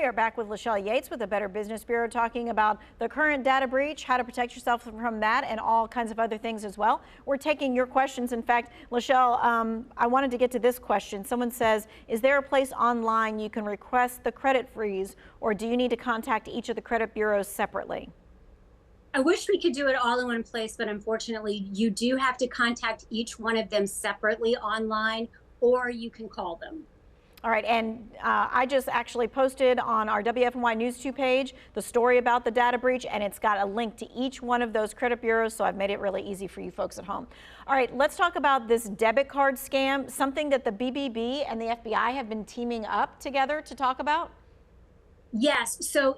We are back with Lechelle Yates with the Better Business Bureau talking about the current data breach, how to protect yourself from that, and all kinds of other things as well. We're taking your questions. In fact, Lechelle, I wanted to get to this question. Someone says, is there a place online you can request the credit freeze, or do you need to contact each of the credit bureaus separately? I wish we could do it all in one place, but unfortunately, you do have to contact each one of them separately online, or you can call them. All right, and I just actually posted on our WFNY News 2 page the story about the data breach, and it's got a link to each one of those credit bureaus, so I've made it really easy for you folks at home. All right, let's talk about this debit card scam, something that the BBB and the FBI have been teaming up together to talk about. Yes, so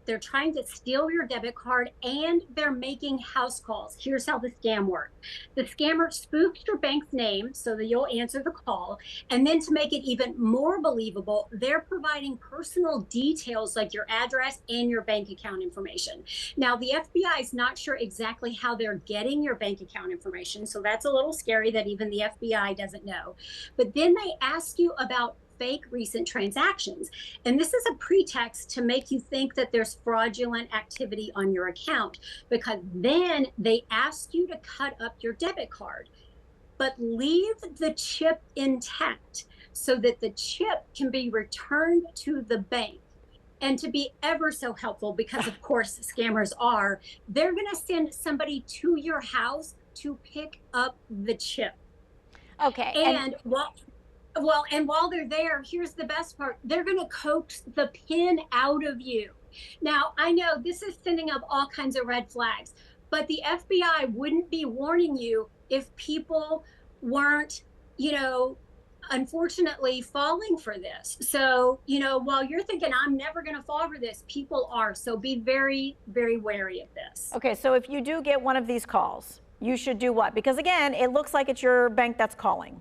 they're trying to steal your debit card and they're making house calls. Here's how the scam works. The scammer spoofs your bank's name so that you'll answer the call. And then to make it even more believable, they're providing personal details like your address and your bank account information. Now, the FBI is not sure exactly how they're getting your bank account information. So that's a little scary that even the FBI doesn't know. But then they ask you about fake recent transactions. And this is a pretext to make you think that there's fraudulent activity on your account, because then they ask you to cut up your debit card, but leave the chip intact so that the chip can be returned to the bank. And to be ever so helpful, because of course scammers are, they're going to send somebody to your house to pick up the chip. Okay. And while they're there, here's the best part. They're going to coax the pin out of you. Now, I know this is sending up all kinds of red flags, but the FBI wouldn't be warning you if people weren't, unfortunately falling for this. So, while you're thinking, I'm never going to fall for this, people are. So be very, very wary of this. Okay, so if you do get one of these calls, you should do what? Because again, it looks like it's your bank that's calling.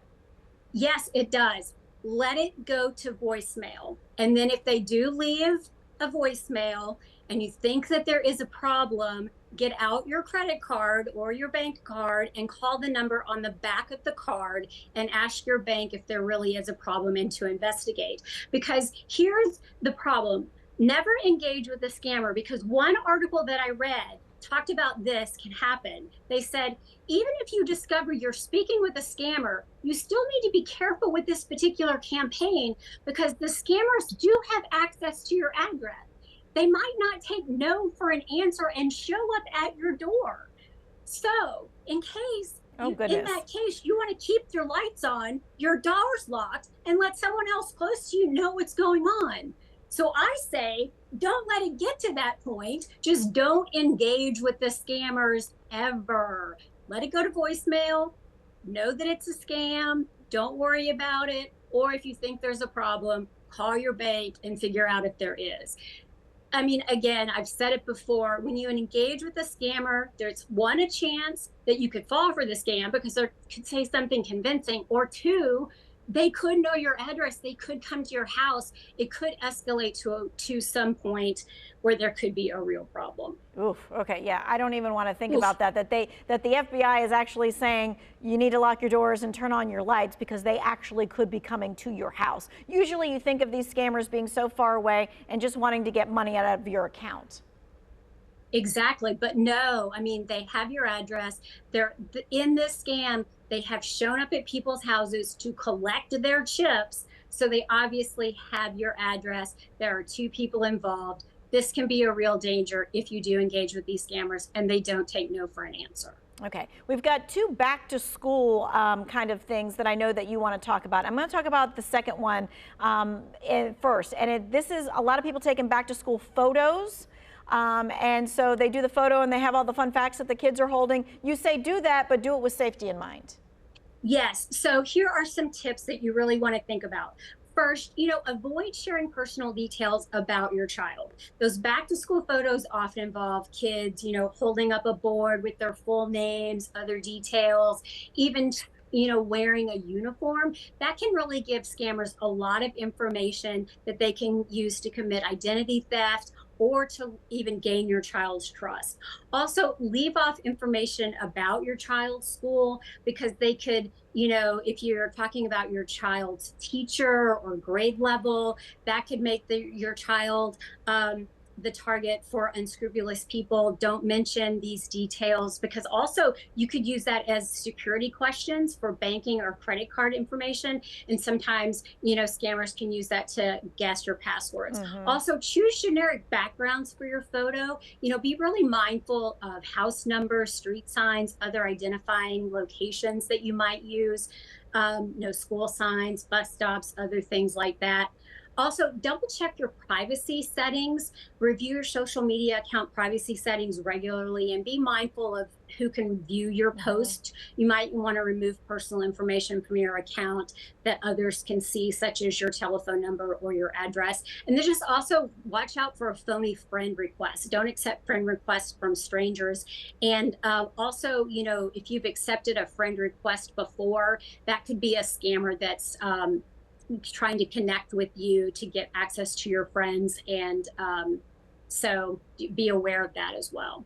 Yes, it does. Let it go to voicemail. And then if they do leave a voicemail and you think that there is a problem, get out your credit card or your bank card and call the number on the back of the card and ask your bank if there really is a problem and to investigate. Because here's the problem. Never engage with a scammer, because one article that I read talked about this can happen. They said, even if you discover you're speaking with a scammer, you still need to be careful with this particular campaign, because the scammers do have access to your address. They might not take no for an answer and show up at your door. So in that case, you want to keep your lights on, your door's locked, and let someone else close to you know what's going on. So I say, don't let it get to that point. Just don't engage with the scammers ever. Let it go to voicemail. Know that it's a scam. Don't worry about it. Or if you think there's a problem, call your bank and figure out if there is. I mean, again, I've said it before, when you engage with a scammer, there's one, a chance that you could fall for the scam because they could say something convincing, or two, they could know your address. They could come to your house. It could escalate to some point where there could be a real problem. Oof. Okay. Yeah. I don't even want to think about that. That the FBI is actually saying you need to lock your doors and turn on your lights because they actually could be coming to your house. Usually, you think of these scammers being so far away and just wanting to get money out of your account. Exactly. But no, I mean, they have your address. They're in this scam. They have shown up at people's houses to collect their chips. So they obviously have your address. There are two people involved. This can be a real danger if you do engage with these scammers and they don't take no for an answer. Okay, we've got two back to school kind of things that I know that you want to talk about. I'm going to talk about the second one first. And this is a lot of people taking back to school photos. And so they do the photo and they have all the fun facts that the kids are holding. You say do that, but do it with safety in mind. Yes. So here are some tips that you really want to think about. First, avoid sharing personal details about your child. Those back to school photos often involve kids, holding up a board with their full names, other details, even wearing a uniform. That can really give scammers a lot of information that they can use to commit identity theft or to even gain your child's trust. Also, leave off information about your child's school, because they could, if you're talking about your child's teacher or grade level, that could make your child the target for unscrupulous people. Don't mention these details, because also you could use that as security questions for banking or credit card information. And sometimes, scammers can use that to guess your passwords. Also, choose generic backgrounds for your photo. Be really mindful of house numbers, street signs, other identifying locations that you might use, school signs, bus stops, other things like that. Also, double check your privacy settings, review your social media account privacy settings regularly, and be mindful of who can view your post. You might want to remove personal information from your account that others can see, such as your telephone number or your address. And then just also watch out for a phony friend request. Don't accept friend requests from strangers. And also, if you've accepted a friend request before, that could be a scammer that's trying to connect with you to get access to your friends. And so be aware of that as well.